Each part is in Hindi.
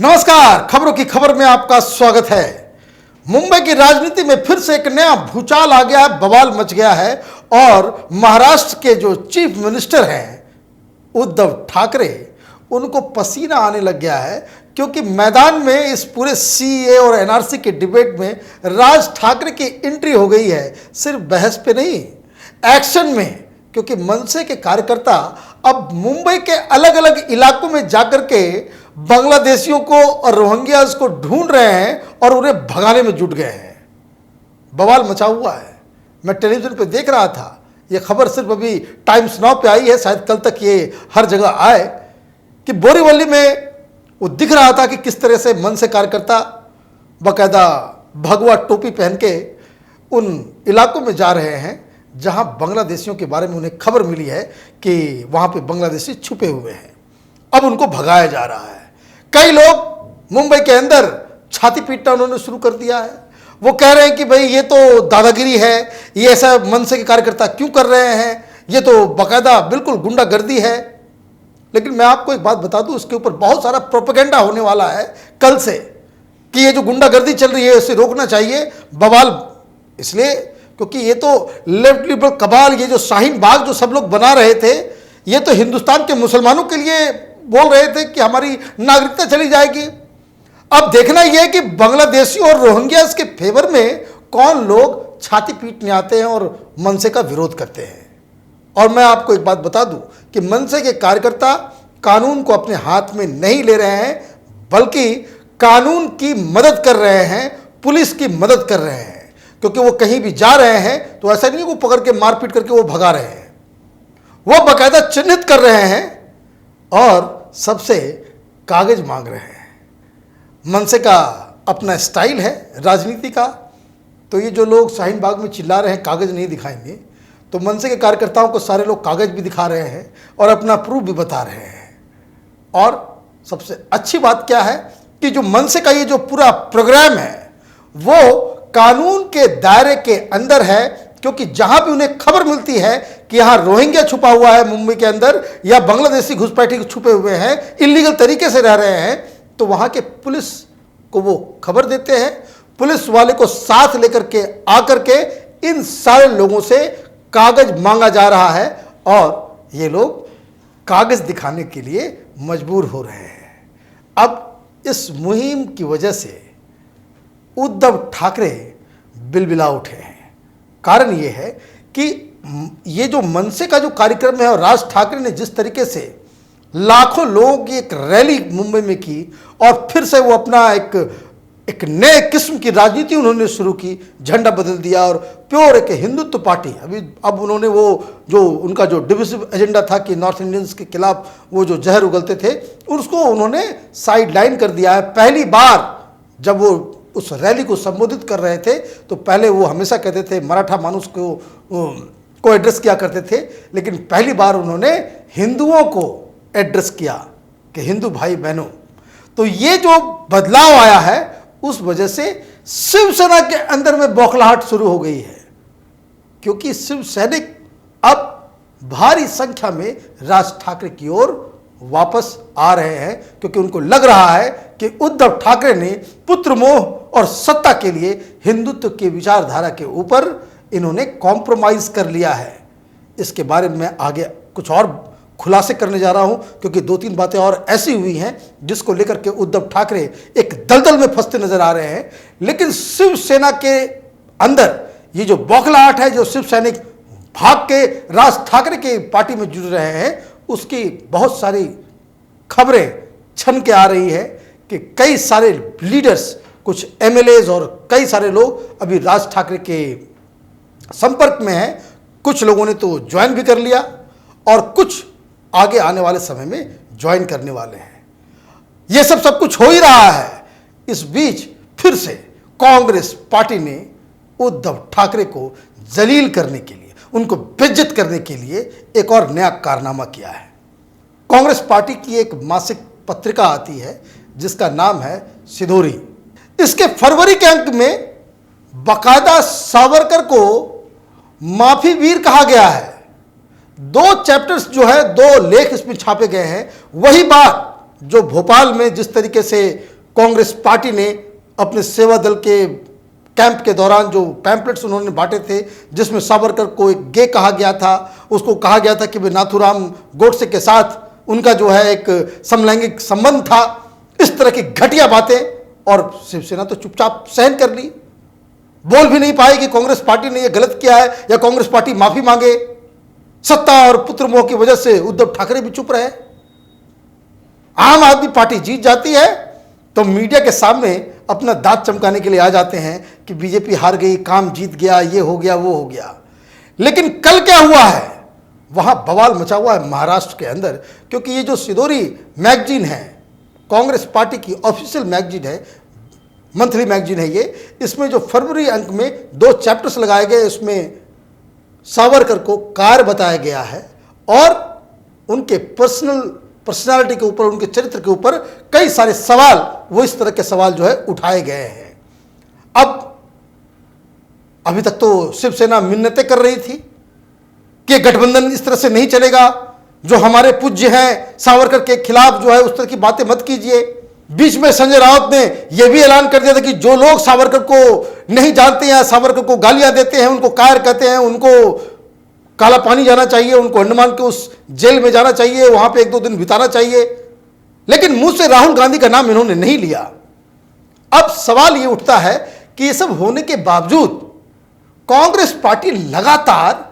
नमस्कार, खबरों की खबर में आपका स्वागत है। मुंबई की राजनीति में फिर से एक नया भूचाल आ गया है, बवाल मच गया है और महाराष्ट्र के जो चीफ मिनिस्टर हैं उद्धव ठाकरे, उनको पसीना आने लग गया है क्योंकि मैदान में इस पूरे सीए और एनआरसी के डिबेट में राज ठाकरे की एंट्री हो गई है। सिर्फ बहस पे नहीं, एक्शन में, क्योंकि मनसे के कार्यकर्ता अब मुंबई के अलग अलग इलाकों में जाकर के बांग्लादेशियों को और रोहिंग्यास को ढूंढ रहे हैं और उन्हें भगाने में जुट गए हैं। बवाल मचा हुआ है। मैं टेलीविजन पे देख रहा था, ये खबर सिर्फ अभी टाइम्स नाउ पे आई है, शायद कल तक ये हर जगह आए, कि बोरीवली में वो दिख रहा था कि किस तरह से मनसे कार्यकर्ता बाकायदा भगवा टोपी पहन के उन इलाकों में जा रहे हैं जहां बांग्लादेशियों के बारे में उन्हें खबर मिली है कि वहां पे बांग्लादेशी छुपे हुए हैं। अब उनको भगाया जा रहा है। कई लोग मुंबई के अंदर छाती पीटना उन्होंने शुरू कर दिया है। वो कह रहे हैं कि भाई ये तो दादागिरी है, ये ऐसा मनसे के कार्यकर्ता क्यों कर रहे हैं, ये तो बाकायदा बिल्कुल गुंडागर्दी है। लेकिन मैं आपको एक बात बता दूं, इसके ऊपर बहुत सारा प्रोपेगेंडा होने वाला है कल से कि ये जो गुंडागर्दी चल रही है इसे रोकना चाहिए। बवाल इसलिए क्योंकि ये तो लेफ्ट लिबरल कबाल, ये जो शाहीन बाग जो सब लोग बना रहे थे, ये तो हिंदुस्तान के मुसलमानों के लिए बोल रहे थे कि हमारी नागरिकता चली जाएगी। अब देखना यह है कि बांग्लादेशी और रोहिंग्यास के फेवर में कौन लोग छाती पीटने आते हैं और मनसे का विरोध करते हैं। और मैं आपको एक बात बता दूं कि मनसे के कार्यकर्ता कानून को अपने हाथ में नहीं ले रहे हैं, बल्कि कानून की मदद कर रहे हैं, पुलिस की मदद कर रहे हैं। क्योंकि वो कहीं भी जा रहे हैं तो ऐसा नहीं वो पकड़ के मारपीट करके वो भगा रहे हैं, वो बाकायदा चिन्हित कर रहे हैं और सबसे कागज मांग रहे हैं। मनसे का अपना स्टाइल है राजनीति का। तो ये जो लोग शाहीन बाग में चिल्ला रहे हैं कागज नहीं दिखाएंगे, तो मनसे के कार्यकर्ताओं को सारे लोग कागज भी दिखा रहे हैं और अपना प्रूफ भी बता रहे हैं। और सबसे अच्छी बात क्या है कि जो मनसे का ये जो पूरा प्रोग्राम है वो कानून के दायरे के अंदर है, क्योंकि जहां भी उन्हें खबर मिलती है कि यहां रोहिंग्या छुपा हुआ है मुंबई के अंदर या बांग्लादेशी घुसपैठी छुपे हुए हैं, इलीगल तरीके से रह रहे हैं, तो वहां के पुलिस को वो खबर देते हैं। पुलिस वाले को साथ लेकर के आकर के इन सारे लोगों से कागज मांगा जा रहा है और ये लोग कागज दिखाने के लिए मजबूर हो रहे हैं। अब इस मुहिम की वजह से उद्धव ठाकरे बिलबिला उठे हैं। कारण ये है कि ये जो मनसे का जो कार्यक्रम है और राज ठाकरे ने जिस तरीके से लाखों लोगों की एक रैली मुंबई में की और फिर से वो अपना एक नए किस्म की राजनीति उन्होंने शुरू की, झंडा बदल दिया और प्योर एक हिंदुत्व पार्टी। अब उन्होंने वो जो उनका जो डिविसिव एजेंडा था कि नॉर्थ इंडियंस के खिलाफ वो जो जहर उगलते थे, उसको उन्होंने साइड लाइन कर दिया है। पहली बार जब वो उस रैली को संबोधित कर रहे थे तो पहले वो हमेशा कहते थे मराठा मानुस को एड्रेस किया करते थे, लेकिन पहली बार उन्होंने हिंदुओं को एड्रेस किया कि हिंदू भाई बहनों। तो ये जो बदलाव आया है उस वजह से शिवसेना के अंदर में बौखलाहट शुरू हो गई है, क्योंकि शिव सैनिक अब भारी संख्या में राज ठाकरे की ओर वापस आ रहे हैं, क्योंकि उनको लग रहा है कि उद्धव ठाकरे ने पुत्र मोह और सत्ता के लिए हिंदुत्व की विचारधारा के ऊपर इन्होंने कॉम्प्रोमाइज कर लिया है। इसके बारे में मैं आगे कुछ और खुलासे करने जा रहा हूं, क्योंकि दो तीन बातें और ऐसी हुई हैं जिसको लेकर के उद्धव ठाकरे एक दलदल में फंसते नजर आ रहे हैं। लेकिन शिवसेना के अंदर ये जो बौखलाहट है, जो शिव सैनिक भाग के राज ठाकरे के पार्टी में जुड़ रहे हैं, उसकी बहुत सारी खबरें छन के आ रही है कि कई सारे लीडर्स, कुछ एमएलएज और कई सारे लोग अभी राज ठाकरे के संपर्क में हैं। कुछ लोगों ने तो ज्वाइन भी कर लिया और कुछ आगे आने वाले समय में ज्वाइन करने वाले हैं। यह सब कुछ हो ही रहा है। इस बीच फिर से कांग्रेस पार्टी ने उद्धव ठाकरे को जलील करने के लिए, उनको बेइज्जत करने के लिए एक और नया कारनामा किया है। कांग्रेस पार्टी की एक मासिक पत्रिका आती है जिसका नाम है सिधोरी। इसके फरवरी के अंक में बाकायदा सावरकर को माफी वीर कहा गया है। 2 चैप्टर्स जो है, 2 लेख इसमें छापे गए हैं। वही बात जो भोपाल में जिस तरीके से कांग्रेस पार्टी ने अपने सेवा दल के कैंप के दौरान जो पैम्पलेट्स उन्होंने बांटे थे, जिसमें सावरकर को एक गे कहा गया था, उसको कहा गया था कि वे नाथूराम गोडसे के साथ उनका जो है एक समलैंगिक संबंध था, इस तरह की घटिया बातें, और शिवसेना तो चुपचाप सहन कर ली, बोल भी नहीं पाई कि कांग्रेस पार्टी ने यह गलत किया है या कांग्रेस पार्टी माफी मांगे। सत्ता और पुत्र मोह की वजह से उद्धव ठाकरे भी चुप रहे। आम आदमी पार्टी जीत जाती है तो मीडिया के सामने अपना दांत चमकाने के लिए आ जाते हैं कि बीजेपी हार गई, काम जीत गया, ये हो गया, वो हो गया। लेकिन कल क्या हुआ है, वहां बवाल मचा हुआ है महाराष्ट्र के अंदर, क्योंकि ये जो सिदोरी मैगजीन है, कांग्रेस पार्टी की ऑफिशियल मैगजीन है, मंथली मैगजीन है ये, इसमें जो फरवरी अंक में 2 चैप्टर्स लगाए गए, उसमें सावरकर को कार बताया गया है और उनके पर्सनालिटी के ऊपर, उनके चरित्र के ऊपर कई सारे सवाल, वो इस तरह के सवाल जो है उठाए गए हैं। अब अभी तक तो शिवसेना मिन्नतें कर रही थी कि गठबंधन इस तरह से नहीं चलेगा, जो हमारे पूज्य हैं सावरकर के खिलाफ जो है उस तरह की बातें मत कीजिए। बीच में संजय राउत ने यह भी ऐलान कर दिया था कि जो लोग सावरकर को नहीं जानते हैं, सावरकर को गालियां देते हैं, उनको कायर कहते हैं, उनको काला पानी जाना चाहिए, उनको अंडमान के उस जेल में जाना चाहिए, वहां पे 1-2 दिन बिताना चाहिए। लेकिन मुंह से राहुल गांधी का नाम इन्होंने नहीं लिया। अब सवाल यह उठता है कि यह सब होने के बावजूद कांग्रेस पार्टी लगातार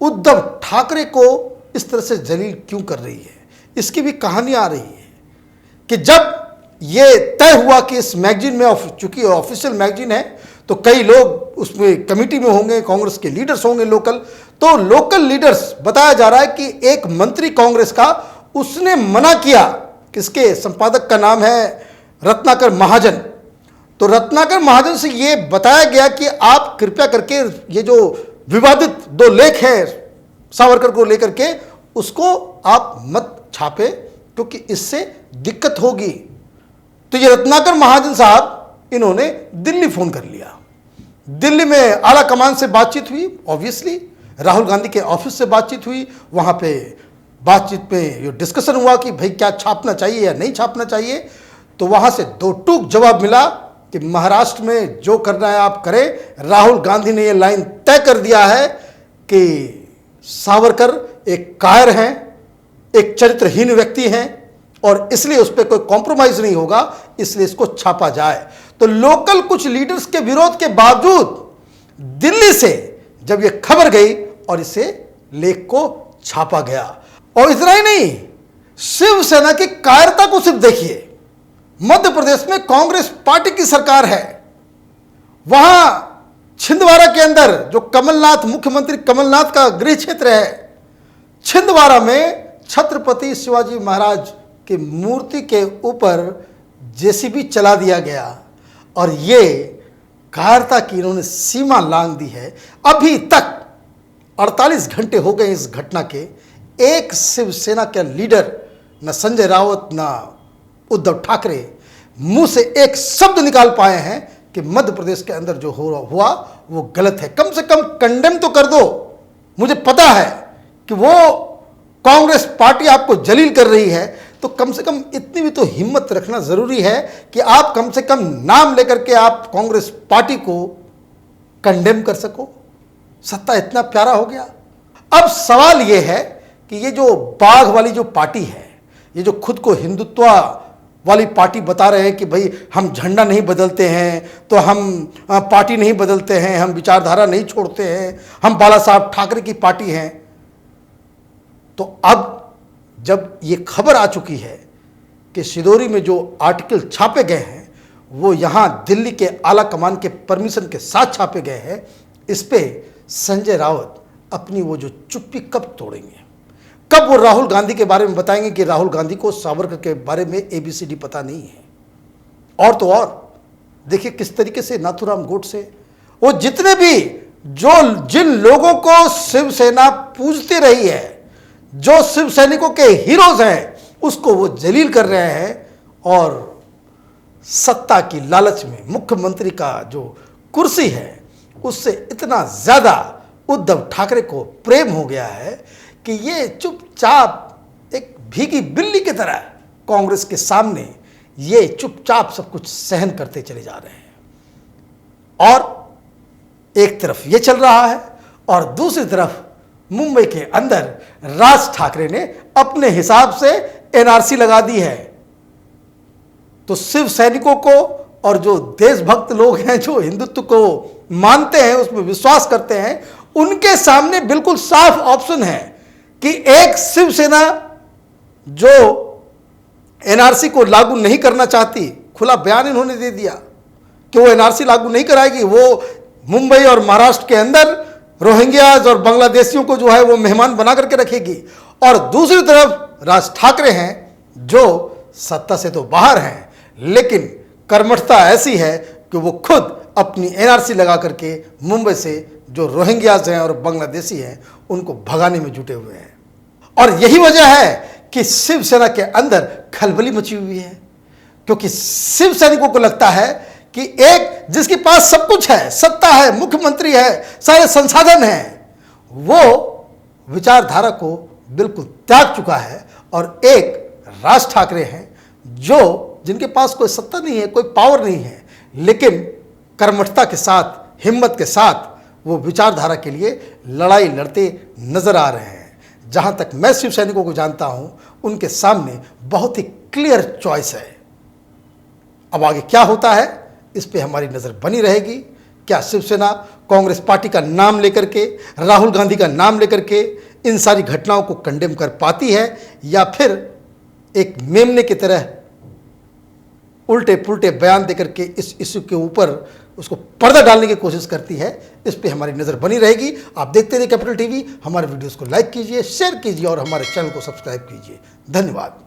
उद्धव ठाकरे को इस तरह से जलील क्यों कर रही है। इसकी भी कहानी आ रही है कि जब यह तय हुआ कि इस मैगजीन में, चूंकि ऑफिशियल मैगजीन है तो कई लोग उसमें कमेटी में होंगे, कांग्रेस के लीडर्स होंगे लोकल, तो लोकल लीडर्स बताया जा रहा है कि एक मंत्री कांग्रेस का, उसने मना किया, किसके, संपादक का नाम है रत्नाकर महाजन। तो रत्नाकर महाजन से यह बताया गया कि आप कृपया करके ये जो विवादित 2 लेख हैं सावरकर को लेकर के, उसको आप मत छापे क्योंकि इससे दिक्कत होगी। तो ये रत्नाकर महाजन साहब, इन्होंने दिल्ली फोन कर लिया। दिल्ली में आला कमान से बातचीत हुई, ऑब्वियसली राहुल गांधी के ऑफिस से बातचीत हुई, वहां पे बातचीत में ये डिस्कशन हुआ कि भाई क्या छापना चाहिए या नहीं छापना चाहिए। तो वहां से 2 टूक जवाब मिला कि महाराष्ट्र में जो करना है आप करें। राहुल गांधी ने यह लाइन तय कर दिया है कि सावरकर एक कायर हैं, एक चरित्रहीन व्यक्ति हैं और इसलिए उस पर कोई कॉम्प्रोमाइज नहीं होगा, इसलिए इसको छापा जाए। तो लोकल कुछ लीडर्स के विरोध के बावजूद दिल्ली से जब यह खबर गई और इसे लेख को छापा गया, और इतना ही नहीं, शिवसेना की कायरता को सिर्फ देखिए। मध्य प्रदेश में कांग्रेस पार्टी की सरकार है, वहां छिंदवाड़ा के अंदर जो कमलनाथ, मुख्यमंत्री कमलनाथ का गृह क्षेत्र है, छिंदवाड़ा में छत्रपति शिवाजी महाराज की मूर्ति के ऊपर जेसीबी चला दिया गया और ये कायरता की इन्होंने सीमा लांघ दी है। अभी तक 48 घंटे हो गए इस घटना के, एक शिवसेना का लीडर, न संजय राउत न उद्धव ठाकरे, मुंह से एक शब्द निकाल पाए हैं कि मध्य प्रदेश के अंदर जो हुआ वो गलत है। कम से कम कंडेम तो कर दो। मुझे पता है कि वो कांग्रेस पार्टी आपको जलील कर रही है, तो कम से कम इतनी भी तो हिम्मत रखना जरूरी है कि आप कम से कम नाम लेकर के आप कांग्रेस पार्टी को कंडेम कर सको। सत्ता इतना प्यारा हो गया। अब सवाल यह है कि ये जो बाघ वाली जो पार्टी है, ये जो खुद को हिंदुत्व वाली पार्टी बता रहे हैं कि भाई हम झंडा नहीं बदलते हैं, तो हम पार्टी नहीं बदलते हैं, हम विचारधारा नहीं छोड़ते हैं, हम बाला साहब ठाकरे की पार्टी हैं। तो अब जब ये खबर आ चुकी है कि सिदोरी में जो आर्टिकल छापे गए हैं वो यहाँ दिल्ली के आला कमान के परमिशन के साथ छापे गए हैं, इस पे संजय राउत अपनी वो जो चुप्पी कब तोड़ेंगे, कब वो राहुल गांधी के बारे में बताएंगे कि राहुल गांधी को सावरकर के बारे में ABCD पता नहीं है। और तो और देखिए किस तरीके से नाथूराम गोडसे, वो जितने भी जिन लोगों को शिवसेना पूजती रही है, जो शिव सैनिकों के हीरोज हैं, उसको वो जलील कर रहे हैं। और सत्ता की लालच में मुख्यमंत्री का जो कुर्सी है उससे इतना ज्यादा उद्धव ठाकरे को प्रेम हो गया है कि ये चुपचाप एक भीगी बिल्ली की तरह कांग्रेस के सामने ये चुपचाप सब कुछ सहन करते चले जा रहे हैं। और एक तरफ ये चल रहा है और दूसरी तरफ मुंबई के अंदर राज ठाकरे ने अपने हिसाब से एनआरसी लगा दी है। तो शिव सैनिकों को और जो देशभक्त लोग हैं, जो हिंदुत्व को मानते हैं, उसमें विश्वास करते हैं, उनके सामने बिल्कुल साफ ऑप्शन है कि एक शिवसेना जो एनआरसी को लागू नहीं करना चाहती, खुला बयान इन्होंने दे दिया कि वो एनआरसी लागू नहीं कराएगी, वो मुंबई और महाराष्ट्र के अंदर रोहिंग्याज और बांग्लादेशियों को जो है वो मेहमान बना करके रखेगी। और दूसरी तरफ राज ठाकरे हैं जो सत्ता से तो बाहर हैं, लेकिन कर्मठता ऐसी है कि वो खुद अपनी एनआरसी लगा करके मुंबई से जो रोहिंग्याज हैं और बांग्लादेशी हैं उनको भगाने में जुटे हुए हैं। और यही वजह है कि शिवसेना के अंदर खलबली मची हुई है, क्योंकि शिव सैनिकों को लगता है कि एक जिसके पास सब कुछ है, सत्ता है, मुख्यमंत्री है, सारे संसाधन हैं, वो विचारधारा को बिल्कुल त्याग चुका है। और एक राज ठाकरे हैं जो जिनके पास कोई सत्ता नहीं है, कोई पावर नहीं है, लेकिन कर्मठता के साथ, हिम्मत के साथ वो विचारधारा के लिए लड़ाई लड़ते नजर आ रहे हैं। जहां तक मैं शिव सैनिकों को जानता हूं, उनके सामने बहुत ही क्लियर चॉइस है। अब आगे क्या होता है इस पे हमारी नजर बनी रहेगी। क्या शिवसेना कांग्रेस पार्टी का नाम लेकर के, राहुल गांधी का नाम लेकर के इन सारी घटनाओं को कंडेम कर पाती है, या फिर एक मेमने की तरह उल्टे पुल्टे बयान देकर के इस इश्यू के ऊपर उसको पर्दा डालने की कोशिश करती है? इस पे हमारी नज़र बनी रहेगी। आप देखते रहिए कैपिटल टीवी। हमारे वीडियोस को लाइक कीजिए, शेयर कीजिए और हमारे चैनल को सब्सक्राइब कीजिए। धन्यवाद।